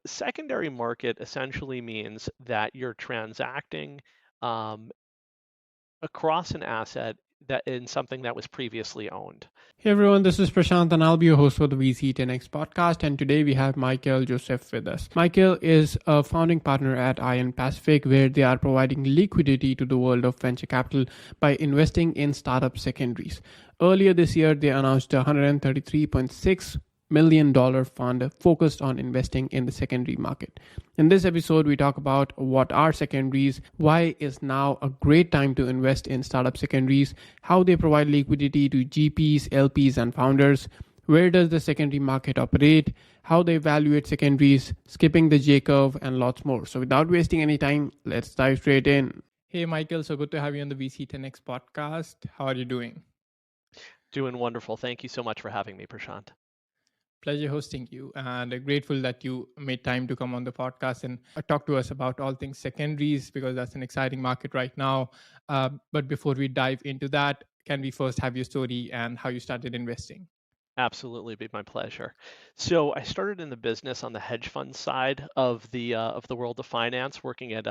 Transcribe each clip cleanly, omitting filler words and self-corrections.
secondary market essentially means that you're transacting um, across an asset that in something that was previously owned. Hey everyone, this is Prashant and I'll be your host for the VC10X podcast. And today we have Michael Joseph with us. Michael is a founding partner at Ion Pacific, where they are providing liquidity to the world of venture capital by investing in startup secondaries. Earlier this year, they announced a $133.6 million fund focused on investing in the secondary market. In this episode, we talk about what are secondaries, why is now a great time to invest in startup secondaries, how they provide liquidity to GPs, LPs, and founders, where does the secondary market operate, how they evaluate secondaries, skipping the J curve, and lots more. So without wasting any time, let's dive straight in. Hey, Michael, so good to have you on the VC10X podcast. How are you doing? Doing wonderful. Thank you so much for having me, Prashant. Pleasure hosting you, and grateful that you made time to come on the podcast and talk to us about all things secondaries, because that's an exciting market right now. But before we dive into that, can we first have your story and how you started investing? Absolutely, be my pleasure. So I started in the business on the hedge fund side of the world of finance, working at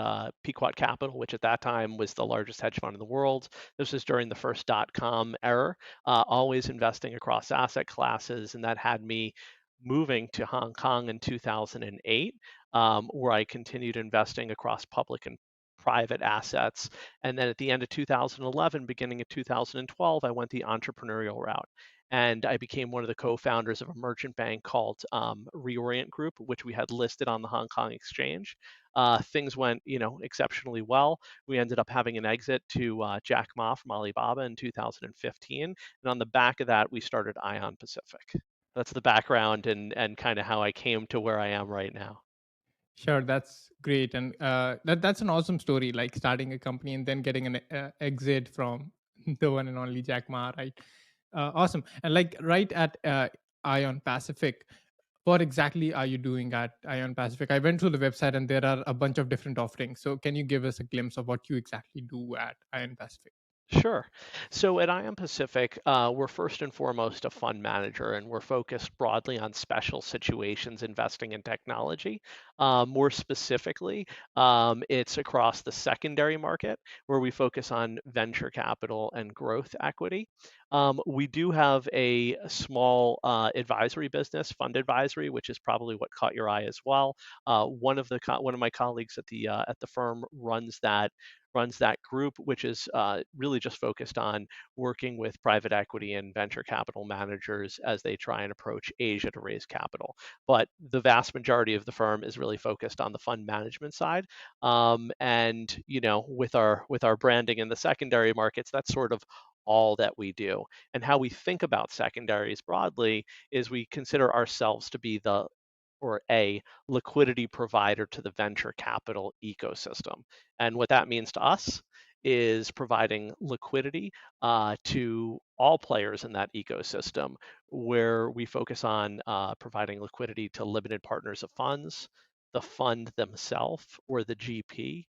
Pequot Capital, which at that time was the largest hedge fund in the world. This was during the first dot-com era, always investing across asset classes, and that had me moving to Hong Kong in 2008, where I continued investing across public and private assets. And then at the end of 2011, beginning of 2012, I went the entrepreneurial route and I became one of the co-founders of a merchant bank called Reorient Group, which we had listed on the Hong Kong Exchange. Things went, exceptionally well. We ended up having an exit to Jack Ma from Alibaba in 2015, and on the back of that, we started Ion Pacific. That's the background and kind of how I came to where I am right now. Sure, that's great, and that's an awesome story. Like starting a company and then getting an exit from the one and only Jack Ma, right? Awesome. And like right at Ion Pacific, what exactly are you doing at Ion Pacific? I went through the website and there are a bunch of different offerings. So can you give us a glimpse of what you exactly do at Ion Pacific? Sure. So at IAM Pacific, we're first and foremost a fund manager, and we're focused broadly on special situations investing in technology. More specifically, it's across the secondary market where we focus on venture capital and growth equity. We do have a small advisory business, fund advisory, which is probably what caught your eye as well. One of my colleagues at the firm runs that group, which is really just focused on working with private equity and venture capital managers as they try and approach Asia to raise capital. But the vast majority of the firm is really focused on the fund management side. And with our branding in the secondary markets, that's sort of all that we do. And how we think about secondaries broadly is we consider ourselves to be a liquidity provider to the venture capital ecosystem. And what that means to us is providing liquidity to all players in that ecosystem, where we focus on providing liquidity to limited partners of funds, the fund themselves or the GP,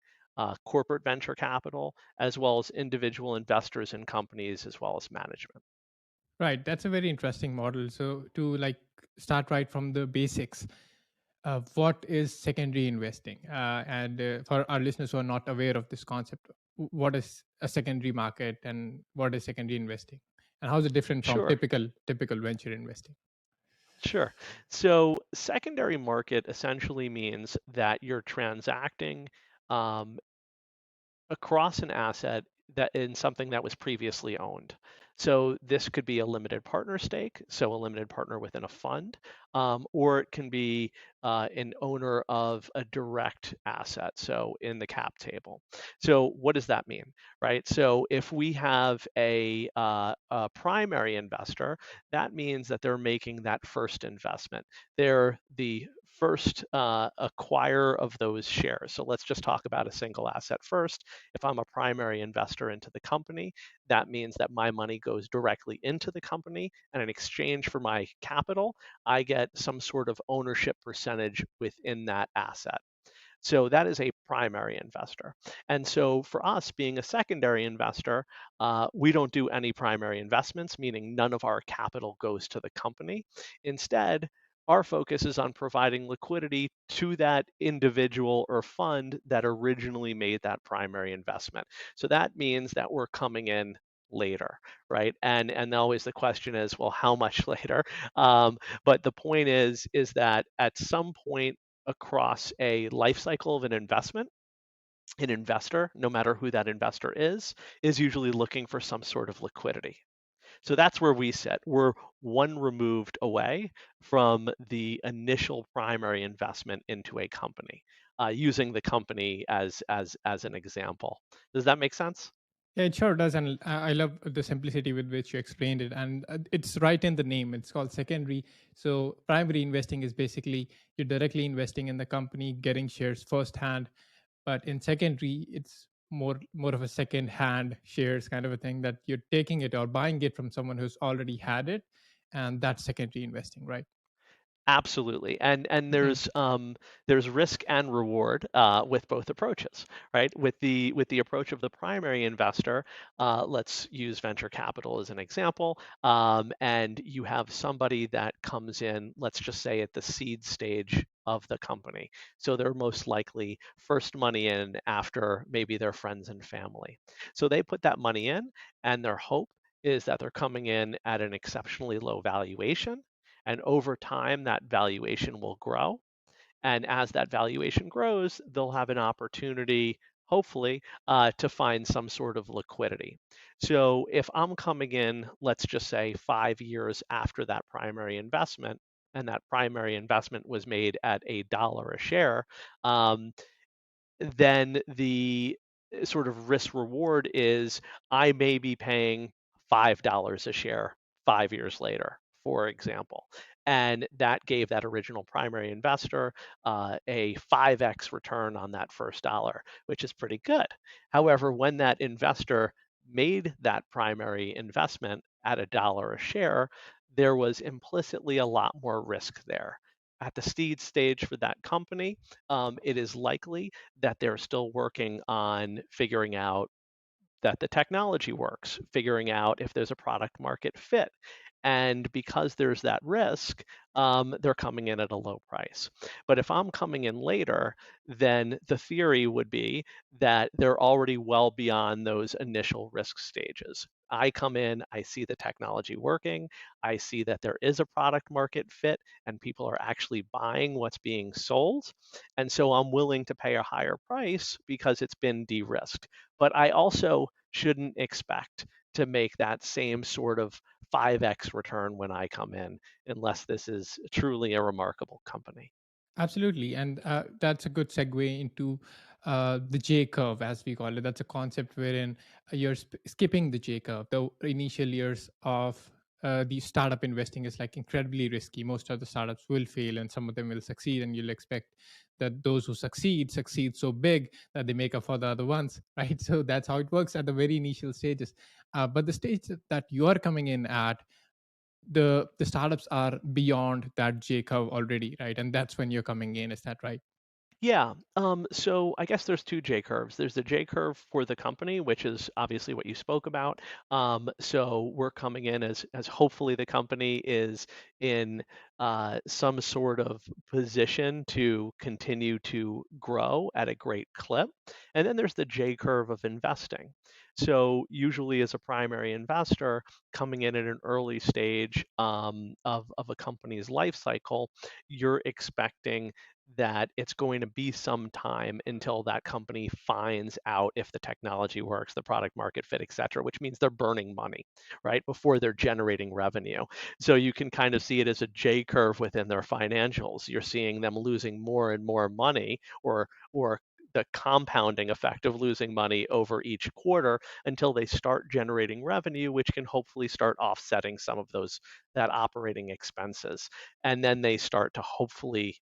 corporate venture capital, as well as individual investors in companies, as well as management. Right. That's a very interesting model. So to like start right from the basics, what is secondary investing? And for our listeners who are not aware of this concept, what is a secondary market and what is secondary investing? And how is it different from Sure. typical venture investing? Sure. So secondary market essentially means that you're transacting um, across an asset that in something that was previously owned. So this could be a limited partner stake, so a limited partner within a fund, or it can be an owner of a direct asset, so in the cap table. So what does that mean, right? So if we have a primary investor, that means that they're making that first investment. They're the first acquirer of those shares. So let's just talk about a single asset first. If I'm a primary investor into the company, that means that my money goes directly into the company, and in exchange for my capital, I get some sort of ownership percentage within that asset. So that is a primary investor. And so for us, being a secondary investor, we don't do any primary investments, meaning none of our capital goes to the company. Instead, Our focus is on providing liquidity to that individual or fund that originally made that primary investment. So that means that we're coming in later, right? And always the question is, well, how much later? But the point is that at some point across a life cycle of an investment, an investor, no matter who that investor is usually looking for some sort of liquidity. So that's where we sit. We're one removed away from the initial primary investment into a company, using the company as an example. Does that make sense? Yeah, it sure does, and I love the simplicity with which you explained it, and it's right in the name. It's called secondary. So primary investing is basically you're directly investing in the company, getting shares firsthand. But in secondary, it's more of a second hand shares kind of a thing that you're taking it or buying it from someone who's already had it, and that's secondary investing, right? Absolutely, and Mhm. there's risk and reward with both approaches, right? With the approach of the primary investor, let's use venture capital as an example, and you have somebody that comes in, let's just say at the seed stage of the company, so they're most likely first money in after maybe their friends and family. So they put that money in, and their hope is that they're coming in at an exceptionally low valuation, and over time, that valuation will grow. And as that valuation grows, they'll have an opportunity, hopefully, to find some sort of liquidity. So if I'm coming in, let's just say 5 years after that primary investment, and that primary investment was made at $1 a share, um, then the sort of risk reward is I may be paying $5 a share 5 years later, for example. And that gave that original primary investor a 5x return on that first dollar, which is pretty good. However, when that investor made that primary investment at $1 a share, there was implicitly a lot more risk there. At the seed stage for that company, it is likely that they're still working on figuring out that the technology works, figuring out if there's a product market fit. And because there's that risk, they're coming in at a low price. But if I'm coming in later, then the theory would be that they're already well beyond those initial risk stages. I come in, I see the technology working, I see that there is a product market fit, and people are actually buying what's being sold. And so I'm willing to pay a higher price because it's been de risked. But I also shouldn't expect to make that same sort of 5x return when I come in, unless this is truly a remarkable company. Absolutely. And that's a good segue into the J curve, as we call it. That's a concept wherein you're skipping the J curve. The initial years of the startup investing is like incredibly risky. Most of the startups will fail and some of them will succeed. And you'll expect that those who succeed so big that they make up for the other ones, right? So that's how it works at the very initial stages. But the stage that you are coming in at, the startups are beyond that J curve already, right? And that's when you're coming in. Is that right? Yeah. So I guess there's two J curves. There's the J curve for the company, which is obviously what you spoke about. So we're coming in as hopefully the company is in some sort of position to continue to grow at a great clip. And then there's the J curve of investing. So usually as a primary investor coming in at an early stage of a company's life cycle, you're expecting that it's going to be some time until that company finds out if the technology works, the product market fit, et cetera, which means they're burning money, right, before they're generating revenue. So you can kind of see it as a J curve within their financials. You're seeing them losing more and more money, or the compounding effect of losing money over each quarter until they start generating revenue, which can hopefully start offsetting some of those that operating expenses, and then they start to hopefully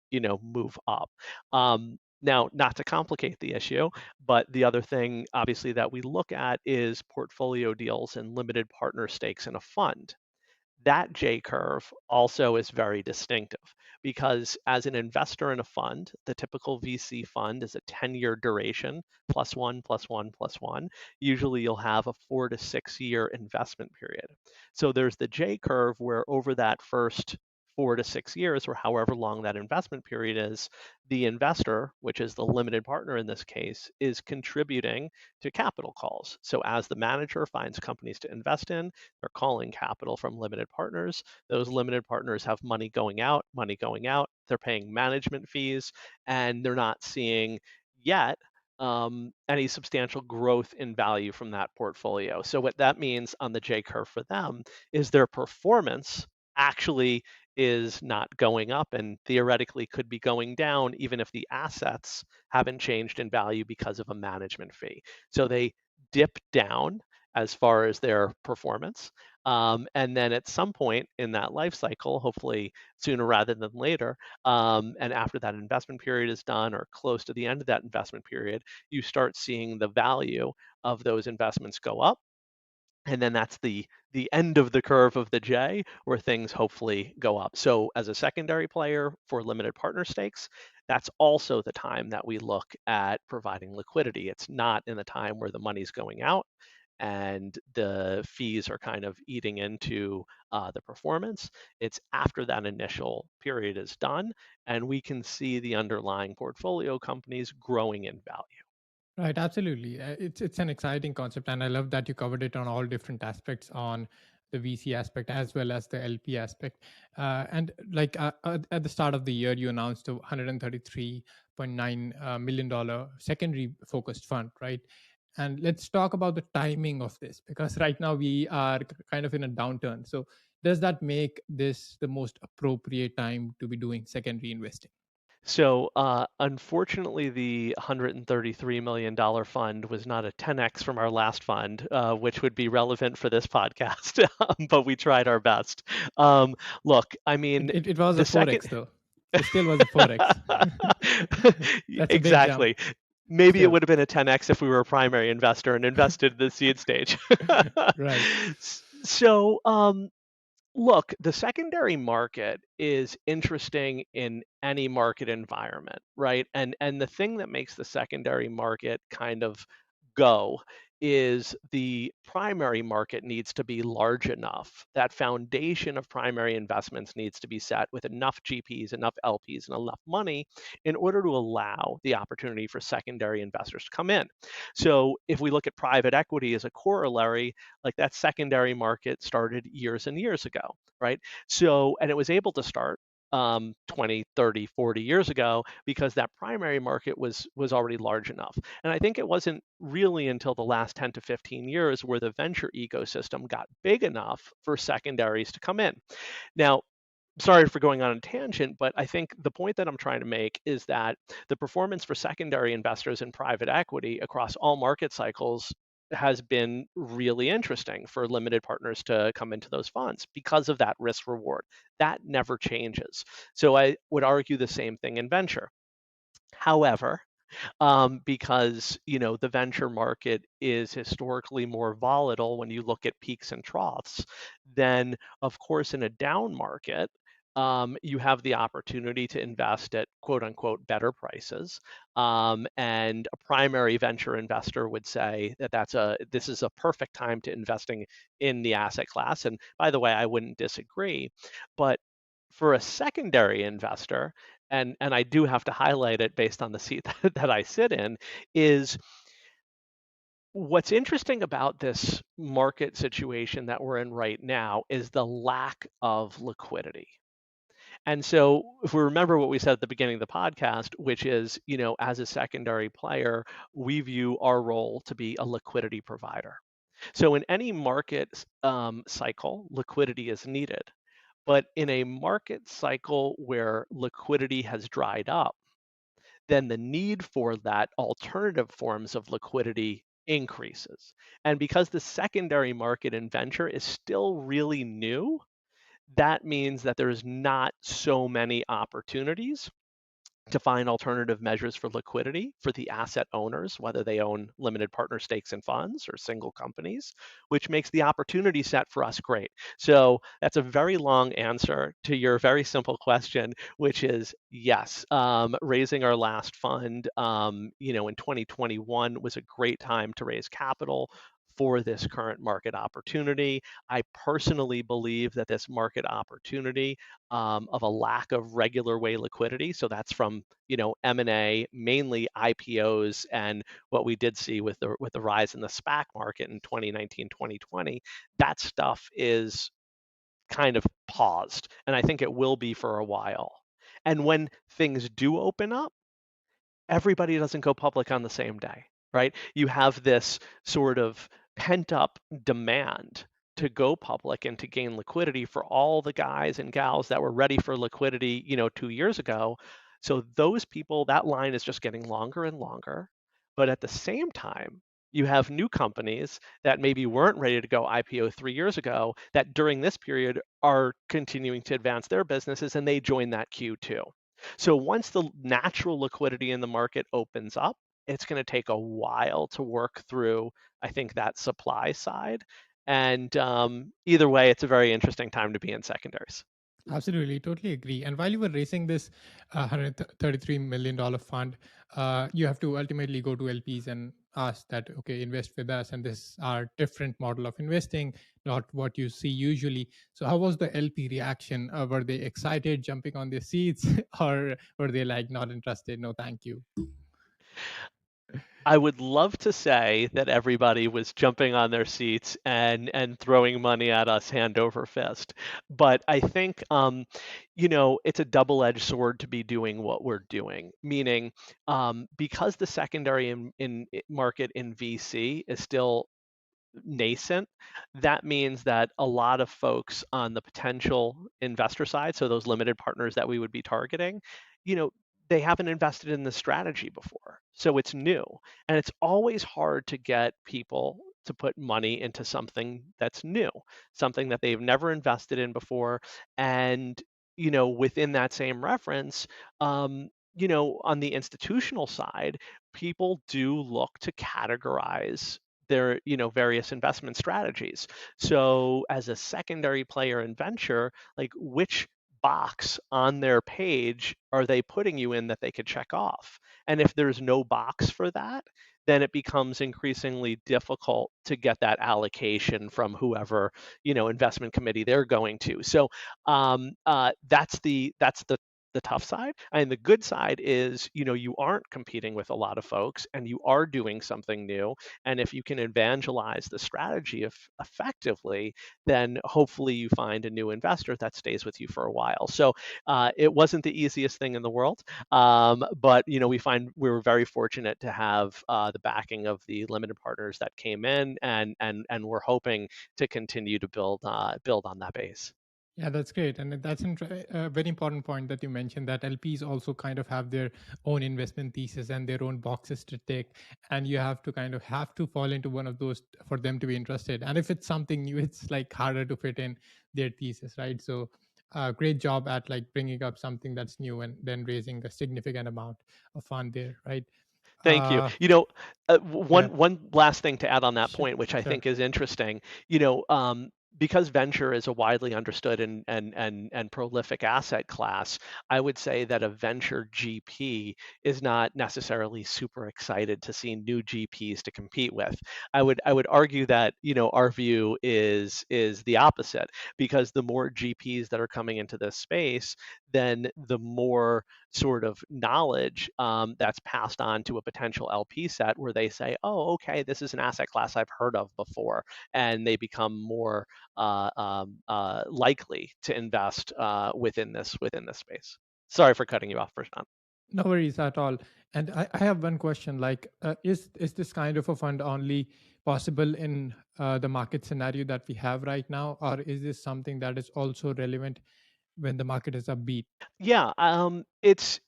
move up. Now, not to complicate the issue, but the other thing obviously that we look at is portfolio deals and limited partner stakes in a fund. That J curve also is very distinctive because as an investor in a fund, the typical VC fund is a 10-year duration, plus one, plus one, plus one. Usually you'll have a 4 to 6 year investment period. So there's the J curve where over that first 4 to 6 years, or however long that investment period is, the investor, which is the limited partner in this case, is contributing to capital calls. So as the manager finds companies to invest in, they're calling capital from limited partners. Those limited partners have money going out, money going out. They're paying management fees, and they're not seeing yet any substantial growth in value from that portfolio. So what that means on the J curve for them is their performance actually is not going up and theoretically could be going down even if the assets haven't changed in value because of a management fee. So they dip down as far as their performance. And then at some point in that life cycle, hopefully sooner rather than later, and after that investment period is done or close to the end of that investment period, you start seeing the value of those investments go up. And then that's the end of the curve of the J where things hopefully go up. So as a secondary player for limited partner stakes, that's also the time that we look at providing liquidity. It's not in the time where the money's going out and the fees are kind of eating into the performance. It's after that initial period is done, and we can see the underlying portfolio companies growing in value. Right, absolutely. It's an exciting concept, and I love that you covered it on all different aspects, on the VC aspect as well as the LP aspect. And like at the start of the year, you announced a $133.9 million secondary focused fund, right? And let's talk about the timing of this, because right now we are kind of in a downturn. So does that make this the most appropriate time to be doing secondary investing? So, unfortunately, the $133 million fund was not a 10X from our last fund, which would be relevant for this podcast, but we tried our best. Look, I mean, It was a the second. 4x though. It still was a 4x. That's a big jump Exactly. Maybe it still. would have been a 10X if we were a primary investor and invested in the seed stage. Right. So, look, the secondary market is interesting in any market environment, right? And the thing that makes the secondary market kind of go is the primary market needs to be large enough. That foundation of primary investments needs to be set with enough GPs, enough LPs, and enough money in order to allow the opportunity for secondary investors to come in. So if we look at private equity as a corollary, like that secondary market started years and years ago, right? So, and it was able to start 20, 30, 40 years ago because that primary market was already large enough. And I think it wasn't really until the last 10 to 15 years where the venture ecosystem got big enough for secondaries to come in. Now, sorry for going on a tangent, but I think the point that I'm trying to make is that the performance for secondary investors in private equity across all market cycles has been really interesting for limited partners to come into those funds because of that risk reward. That never changes. So I would argue the same thing in venture. However, because the venture market is historically more volatile when you look at peaks and troughs, then of course in a down market, you have the opportunity to invest at quote unquote better prices. And a primary venture investor would say that this is a perfect time to investing in the asset class. And by the way, I wouldn't disagree, but for a secondary investor, and I do have to highlight it based on the seat that I sit in, is what's interesting about this market situation that we're in right now is the lack of liquidity. And so if we remember what we said at the beginning of the podcast, which is, as a secondary player, we view our role to be a liquidity provider. So in any market cycle, liquidity is needed. But in a market cycle where liquidity has dried up, then the need for that alternative forms of liquidity increases. And because the secondary market in venture is still really new, that means that there's not so many opportunities to find alternative measures for liquidity for the asset owners, whether they own limited partner stakes in funds or single companies, which makes the opportunity set for us great. So that's a very long answer to your very simple question, which is yes. Raising our last fund, in 2021 was a great time to raise capital for this current market opportunity. I personally believe that this market opportunity of a lack of regular way liquidity, so that's from M&A, mainly IPOs, and what we did see with the rise in the SPAC market in 2019, 2020, that stuff is kind of paused, and I think it will be for a while. And when things do open up, everybody doesn't go public on the same day, right? You have this sort of pent up demand to go public and to gain liquidity for all the guys and gals that were ready for liquidity, 2 years ago. So those people, that line is just getting longer and longer. But at the same time, you have new companies that maybe weren't ready to go IPO 3 years ago that during this period are continuing to advance their businesses and they join that queue too. So once the natural liquidity in the market opens up, it's going to take a while to work through, I think, that supply side. And either way, it's a very interesting time to be in secondaries. Absolutely, totally agree. And while you were raising this $133 million fund, you have to ultimately go to LPs and ask that, okay, invest with us. And this is our different model of investing, not what you see usually. So, how was the LP reaction? Were they excited, jumping on their seats, or were they like not interested? No, thank you. I would love to say that everybody was jumping on their seats and throwing money at us hand over fist, but I think it's a double-edged sword to be doing what we're doing. Meaning, because the secondary in market in VC is still nascent, that means that a lot of folks on the potential investor side, so those limited partners that we would be targeting, you know, they haven't invested in the strategy before. So it's new. And it's always hard to get people to put money into something that's new, something that they've never invested in before. And, within that same reference, on the institutional side, people do look to categorize their various investment strategies. So as a secondary player in venture, like which box on their page are they putting you in that they could check off? And if there's no box for that, then it becomes increasingly difficult to get that allocation from whoever investment committee they're going to. So that's the tough side. And the good side is, you aren't competing with a lot of folks and you are doing something new. And if you can evangelize the strategy effectively, then hopefully you find a new investor that stays with you for a while. So it wasn't the easiest thing in the world, but we were very fortunate to have the backing of the limited partners that came in, and we're hoping to continue to build on that base. Yeah, that's great. And that's a very important point that you mentioned, that LPs also kind of have their own investment thesis and their own boxes to tick. And you have to kind of have to fall into one of those for them to be interested. And if it's something new, it's like harder to fit in their thesis, right? So great job at like bringing up something that's new and then raising a significant amount of fund there, right? Thank you. Uh, One yeah, one last thing to add on that sure, point, which I sure. think is interesting, because venture is a widely understood and prolific asset class, I would say that a venture GP is not necessarily super excited to see new GPs to compete with. I would argue that our view is the opposite, because the more GPs that are coming into this space, then the more sort of knowledge that's passed on to a potential LP set, where they say, oh, okay, this is an asset class I've heard of before, and they become more likely to invest within this space. Sorry for cutting you off, Prashant. No worries at all. And I have one question. Like, is this kind of a fund only possible in the market scenario that we have right now, or is this something that is also relevant when the market is upbeat? Yeah, it's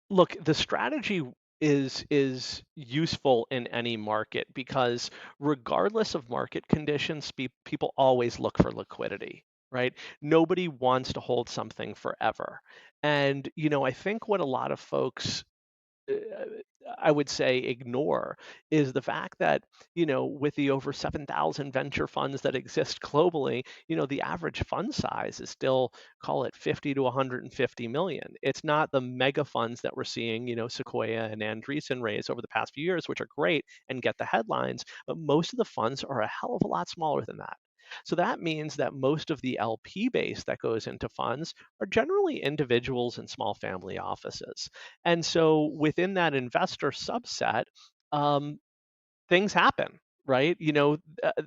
look, the strategy is useful in any market, because regardless of market conditions, people always look for liquidity, right? Nobody wants to hold something forever. And I think what a lot of folks I would say ignore is the fact that, with the over 7,000 venture funds that exist globally, the average fund size is still, call it 50 to 150 million. It's not the mega funds that we're seeing, Sequoia and Andreessen raise over the past few years, which are great and get the headlines, but most of the funds are a hell of a lot smaller than that. So that means that most of the LP base that goes into funds are generally individuals and small family offices. And so within that investor subset, um, things happen, right?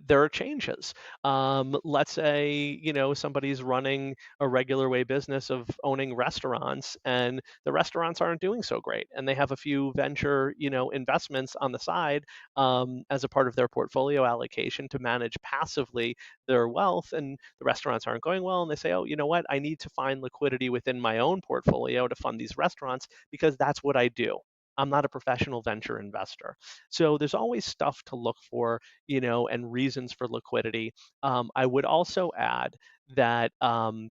There are changes. Let's say, somebody's running a regular way business of owning restaurants, and the restaurants aren't doing so great. And they have a few venture, investments on the side as a part of their portfolio allocation to manage passively their wealth. And the restaurants aren't going well. And they say, oh, you know what? I need to find liquidity within my own portfolio to fund these restaurants because that's what I do. I'm not a professional venture investor. So there's always stuff to look for, and reasons for liquidity. I would also add that, the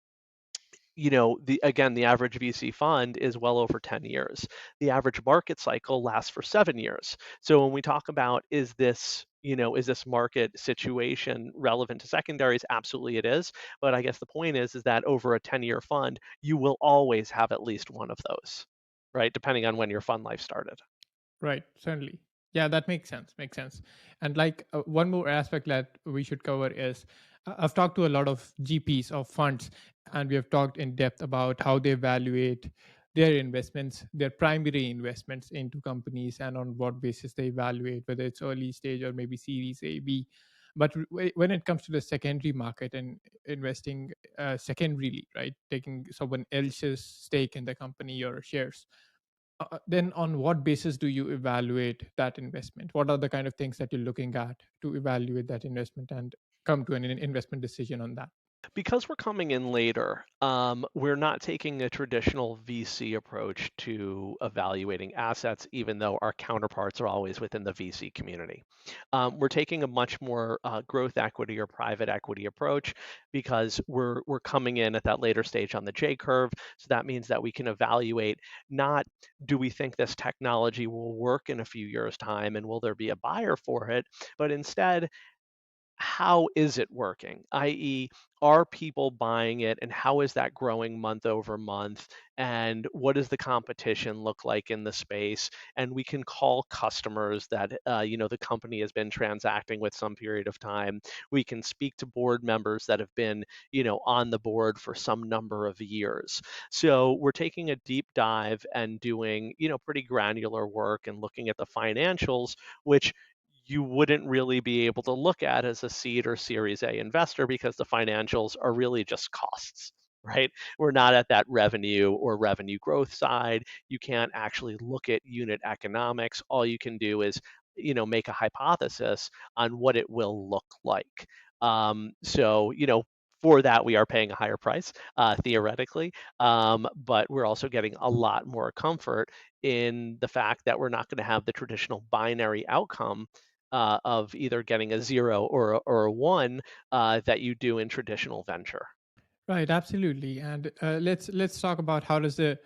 average VC fund is well over 10 years. The average market cycle lasts for 7 years. So when we talk about is this market situation relevant to secondaries? Absolutely it is. But I guess the point is that over a 10-year fund, you will always have at least one of those, right? Depending on when your fund life started. Right, certainly. Yeah, that makes sense. Makes sense. And like one more aspect that we should cover is I've talked to a lot of GPs of funds, and we have talked in depth about how they evaluate their investments, their primary investments into companies, and on what basis they evaluate whether it's early stage or maybe Series A, B. But when it comes to the secondary market and investing secondarily, right, taking someone else's stake in the company or shares, then on what basis do you evaluate that investment? What are the kind of things that you're looking at to evaluate that investment and come to an investment decision on that? Because we're coming in later, we're not taking a traditional VC approach to evaluating assets, even though our counterparts are always within the VC community. We're taking a much more growth equity or private equity approach because we're coming in at that later stage on the J curve. So that means that we can evaluate not do we think this technology will work in a few years' time and will there be a buyer for it, but instead how is it working? I.e., are people buying it and how is that growing month over month? And what does the competition look like in the space? And we can call customers that the company has been transacting with some period of time. We can speak to board members that have been on the board for some number of years. So we're taking a deep dive and doing pretty granular work and looking at the financials, which you wouldn't really be able to look at as a seed or Series A investor because the financials are really just costs, right? We're not at that revenue or revenue growth side. You can't actually look at unit economics. All you can do is, make a hypothesis on what it will look like. So, for that, we are paying a higher price, theoretically, but we're also getting a lot more comfort in the fact that we're not going to have the traditional binary outcome of either getting a zero or a one that you do in traditional venture. Right, absolutely. And let's talk about how does the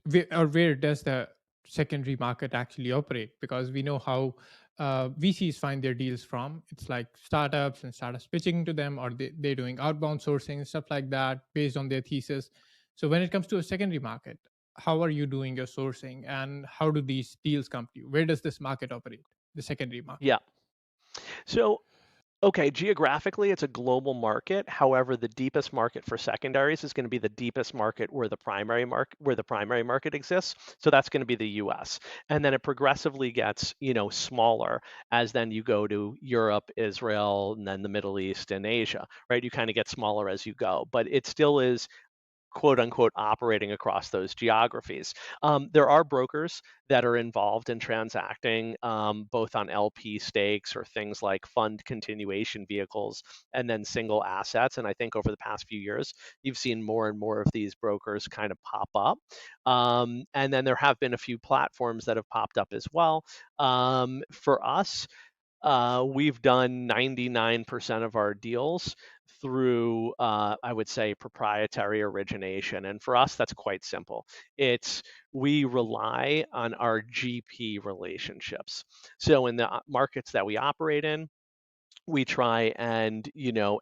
where does the secondary market actually operate? Because we know how VCs find their deals from. It's like startups and startups pitching to them, or they're doing outbound sourcing and stuff like that based on their thesis. So when it comes to a secondary market, how are you doing your sourcing, and how do these deals come to you? Where does this market operate? The secondary market. Yeah. So, okay, geographically, it's a global market. However, the deepest market for secondaries is going to be the deepest market where the primary market exists. So that's going to be the U.S. And then it progressively gets, smaller as then you go to Europe, Israel, and then the Middle East and Asia, right? You kind of get smaller as you go, but it still is quote unquote operating across those geographies. There are brokers that are involved in transacting both on LP stakes or things like fund continuation vehicles and then single assets. And I think over the past few years, you've seen more and more of these brokers kind of pop up. And then there have been a few platforms that have popped up as well. For us, We've done 99% of our deals through, I would say, proprietary origination. And for us, that's quite simple. It's we rely on our GP relationships. So in the markets that we operate in, we try and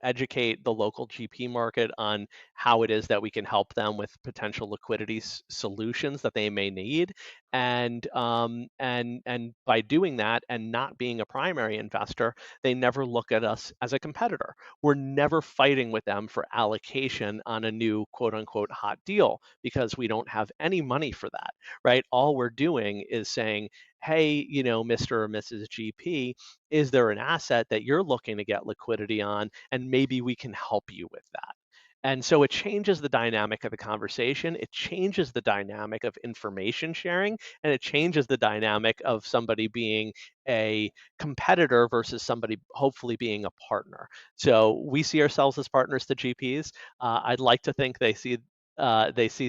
educate the local GP market on how it is that we can help them with potential liquidity solutions that they may need, and by doing that and not being a primary investor, they never look at us as a competitor. We're never fighting with them for allocation on a new quote unquote hot deal because we don't have any money for that, right? All we're doing is saying, hey, Mr. or Mrs. GP, is there an asset that you're looking to get liquidity on? And maybe we can help you with that. And so it changes the dynamic of the conversation. It changes the dynamic of information sharing, and it changes the dynamic of somebody being a competitor versus somebody hopefully being a partner. So we see ourselves as partners to GPs. I'd like to think they see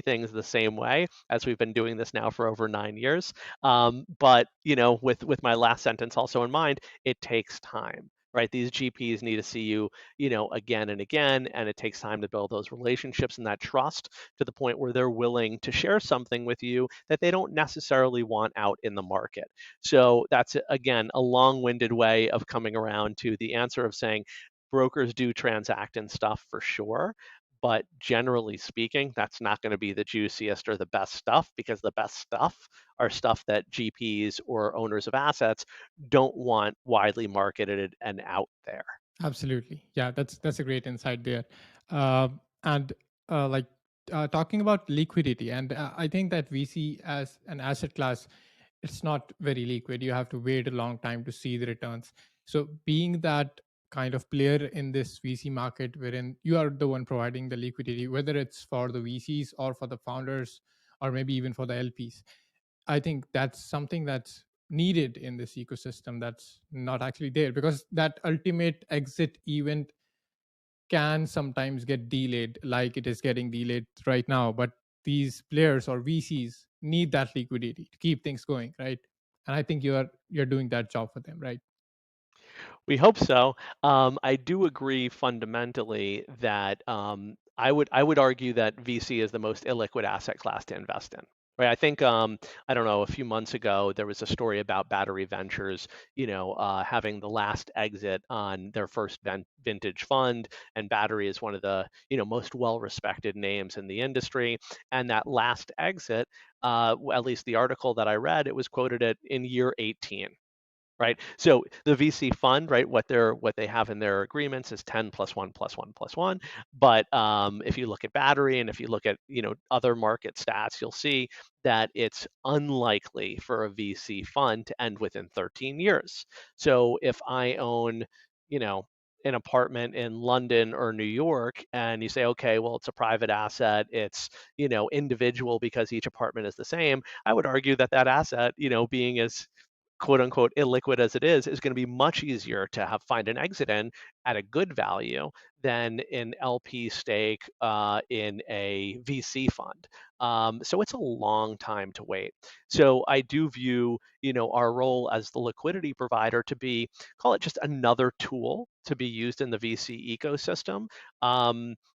things the same way, as we've been doing this now for over 9 years. But with my last sentence also in mind, it takes time, right? These GPs need to see you, again and again, and it takes time to build those relationships and that trust to the point where they're willing to share something with you that they don't necessarily want out in the market. So that's again a long-winded way of coming around to the answer of saying brokers do transact in stuff for sure. But generally speaking, that's not going to be the juiciest or the best stuff, because the best stuff are stuff that GPs or owners of assets don't want widely marketed and out there. Absolutely. Yeah, that's a great insight there. And like talking about liquidity, and I think that VC as an asset class, it's not very liquid. You have to wait a long time to see the returns. So being that kind of player in this VC market, wherein you are the one providing the liquidity, whether it's for the VCs or for the founders, or maybe even for the LPs, I think that's something that's needed in this ecosystem that's not actually there, because that ultimate exit event can sometimes get delayed, like it is getting delayed right now. But these players or VCs need that liquidity to keep things going, right? And I think you're doing that job for them, right? We hope so. I do agree fundamentally that I would argue that VC is the most illiquid asset class to invest in. Right. I think I don't know. A few months ago, there was a story about Battery Ventures, having the last exit on their first vintage fund, and Battery is one of the most well-respected names in the industry. And that last exit, at least the article that I read, it was quoted at in year 18, right? So the VC fund, right, what they have in their agreements is 10 plus 1 plus 1 plus 1. But if you look at Battery, and if you look at other market stats, you'll see that it's unlikely for a VC fund to end within 13 years. So if I own, you know, an apartment in London or New York, and you say, okay, well, it's a private asset, it's individual because each apartment is the same, I would argue that that asset, being as quote unquote illiquid as it is going to be much easier to find an exit in at a good value than an LP stake in a VC fund. So it's a long time to wait. So I do view our role as the liquidity provider to be, call it, just another tool to be used in the VC ecosystem.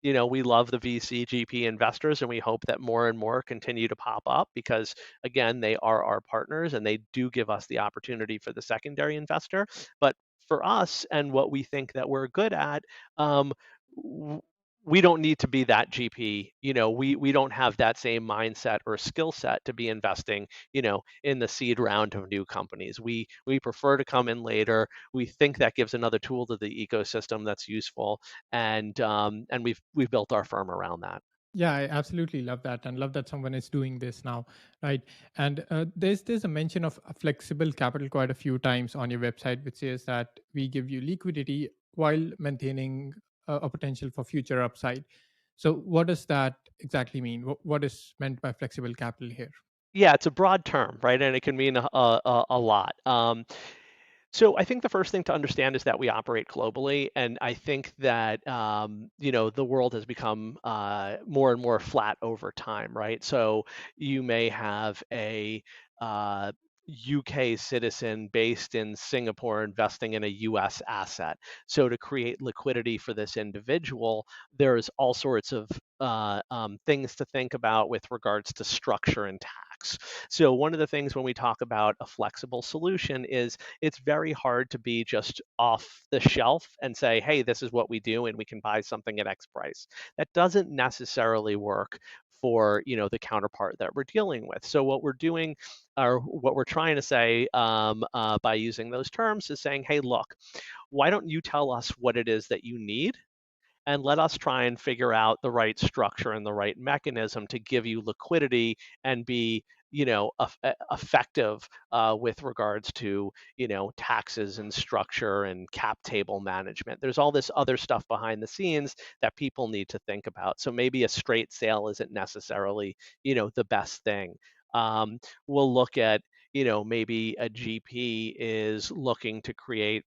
We love the VC GP investors, and we hope that more and more continue to pop up, because again, they are our partners and they do give us the opportunity for the secondary investor. But for us, and what we think that we're good at, um, we don't need to be that GP. We don't have that same mindset or skill set to be investing, in the seed round of new companies. We prefer to come in later. We think that gives another tool to the ecosystem that's useful, and we've built our firm around that. Yeah, I absolutely love that, and love that someone is doing this now, right? And there's a mention of a flexible capital quite a few times on your website, which says that we give you liquidity while maintaining a potential for future upside. So, what does that exactly mean? What is meant by flexible capital here? Yeah, it's a broad term, right? And it can mean a lot. So I think the first thing to understand is that we operate globally, and I think that the world has become more and more flat over time, right? So you may have a uh, UK citizen based in Singapore investing in a US asset. So, to create liquidity for this individual, there's all sorts of things to think about with regards to structure and tax. So, one of the things when we talk about a flexible solution is it's very hard to be just off the shelf and say, hey, this is what we do and we can buy something at X price. That doesn't necessarily work for the counterpart that we're dealing with. So what we're doing, or what we're trying to say by using those terms, is saying, hey, look, why don't you tell us what it is that you need, and let us try and figure out the right structure and the right mechanism to give you liquidity and be effective with regards to taxes and structure and cap table management. There's all this other stuff behind the scenes that people need to think about, so maybe a straight sale isn't necessarily the best thing. We'll look at maybe a GP is looking to create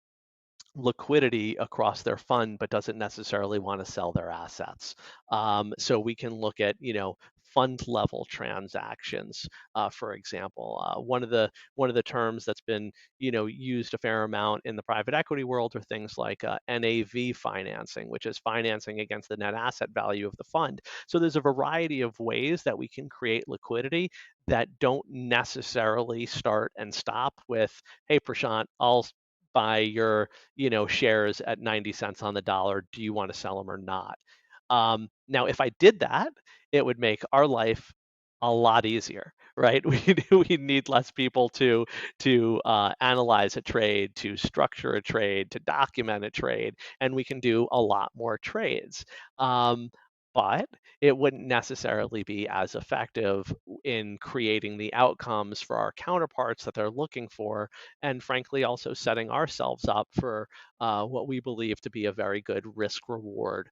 liquidity across their fund, but doesn't necessarily want to sell their assets. So we can look at, fund level transactions, for example. One of the terms that's been, used a fair amount in the private equity world are things like NAV financing, which is financing against the net asset value of the fund. So there's a variety of ways that we can create liquidity that don't necessarily start and stop with, hey, Prashant, I'll buy your shares at 90 cents on the dollar. Do you want to sell them or not? Now, if I did that, it would make our life a lot easier, right? We need less people to analyze a trade, to structure a trade, to document a trade, and we can do a lot more trades. But it wouldn't necessarily be as effective in creating the outcomes for our counterparts that they're looking for, and frankly, also setting ourselves up for what we believe to be a very good risk reward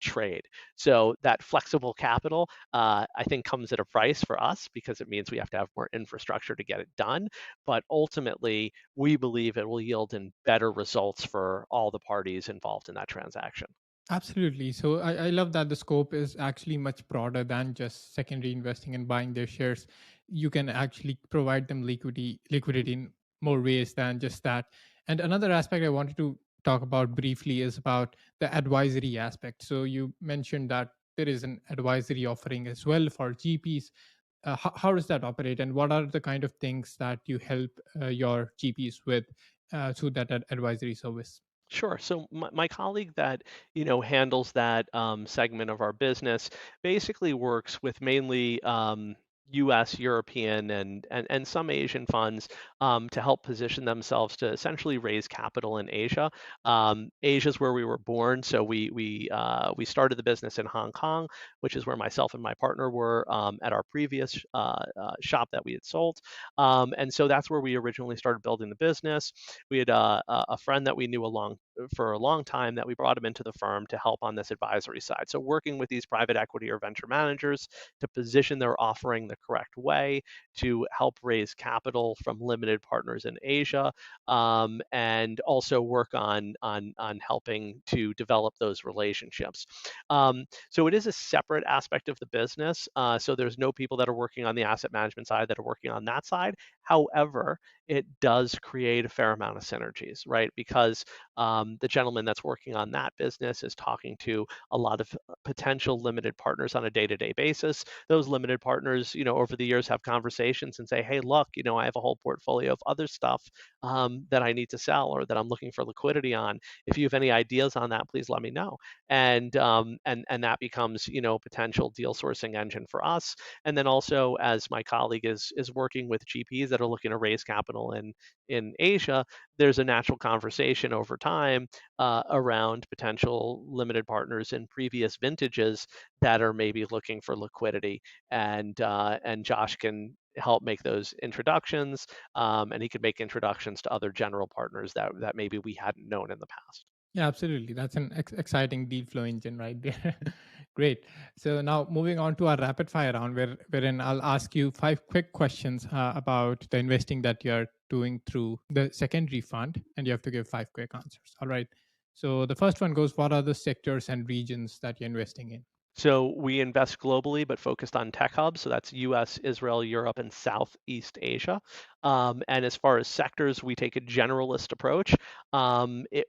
trade. So that flexible capital, I think, comes at a price for us because it means we have to have more infrastructure to get it done. But ultimately, we believe it will yield in better results for all the parties involved in that transaction. Absolutely. So I love that the scope is actually much broader than just secondary investing and buying their shares. You can actually provide them liquidity in more ways than just that. And another aspect I wanted to talk about briefly is about the advisory aspect. So you mentioned that there is an advisory offering as well for GPs. How does that operate, and what are the kind of things that you help your GPs with through that advisory service? Sure. So my colleague that handles that segment of our business basically works with mainly U.S., European, and some Asian funds to help position themselves to essentially raise capital in Asia. Asia is where we were born, so we started the business in Hong Kong, which is where myself and my partner were at our previous shop that we had sold, and so that's where we originally started building the business. We had a friend that we knew for a long time that we brought him into the firm to help on this advisory side. So working with these private equity or venture managers to position their offering the correct way to help raise capital from limited partners in Asia, and also work on helping to develop those relationships. So it is a separate aspect of the business. So there's no people that are working on the asset management side that are working on that side. However, it does create a fair amount of synergies, right? Because the gentleman that's working on that business is talking to a lot of potential limited partners on a day-to-day basis. Those limited partners, over the years have conversations and say, hey, look, I have a whole portfolio of other stuff that I need to sell or that I'm looking for liquidity on. If you have any ideas on that, please let me know. And that becomes, a potential deal sourcing engine for us. And then also, as my colleague is working with GPs that are looking to raise capital in Asia, there's a natural conversation over time around potential limited partners in previous vintages that are maybe looking for liquidity, and Josh can help make those introductions, and he could make introductions to other general partners that maybe we hadn't known in the past. Yeah, absolutely. That's an exciting deal flow engine right there. Great. So now moving on to our rapid fire round, wherein I'll ask you five quick questions about the investing that you're doing through the secondary fund, and you have to give five quick answers. All right. So the first one goes: what are the sectors and regions that you're investing in? So we invest globally, but focused on tech hubs. So that's US, Israel, Europe, and Southeast Asia. And as far as sectors, we take a generalist approach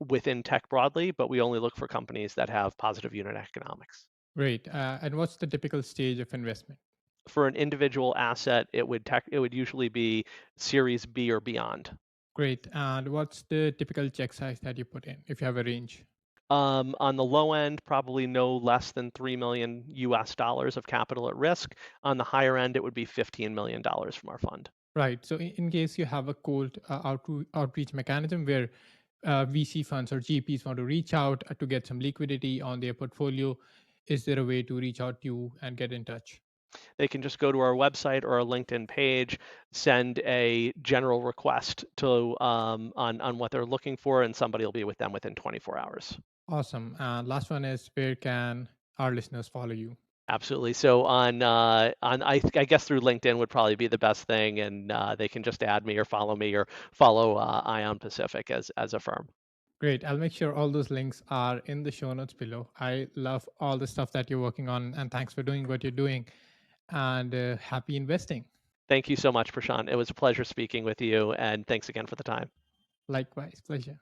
within tech broadly, but we only look for companies that have positive unit economics. Great. And what's the typical stage of investment? For an individual asset, it would usually be Series B or beyond. Great. And what's the typical check size that you put in if you have a range? On the low end, probably no less than 3 million US dollars of capital at risk. On the higher end, it would be $15 million from our fund. Right. So in case you have a cold outreach mechanism where VC funds or GPs want to reach out to get some liquidity on their portfolio, is there a way to reach out to you and get in touch? They can just go to our website or our LinkedIn page, send a general request to on what they're looking for, and somebody will be with them within 24 hours. Awesome. And last one is, where can our listeners follow you? Absolutely. So I guess through LinkedIn would probably be the best thing, and they can just add me or follow Ion Pacific as a firm. Great. I'll make sure all those links are in the show notes below. I love all the stuff that you're working on, and thanks for doing what you're doing. And happy investing. Thank you so much, Prashant. It was a pleasure speaking with you, and thanks again for the time. Likewise, pleasure.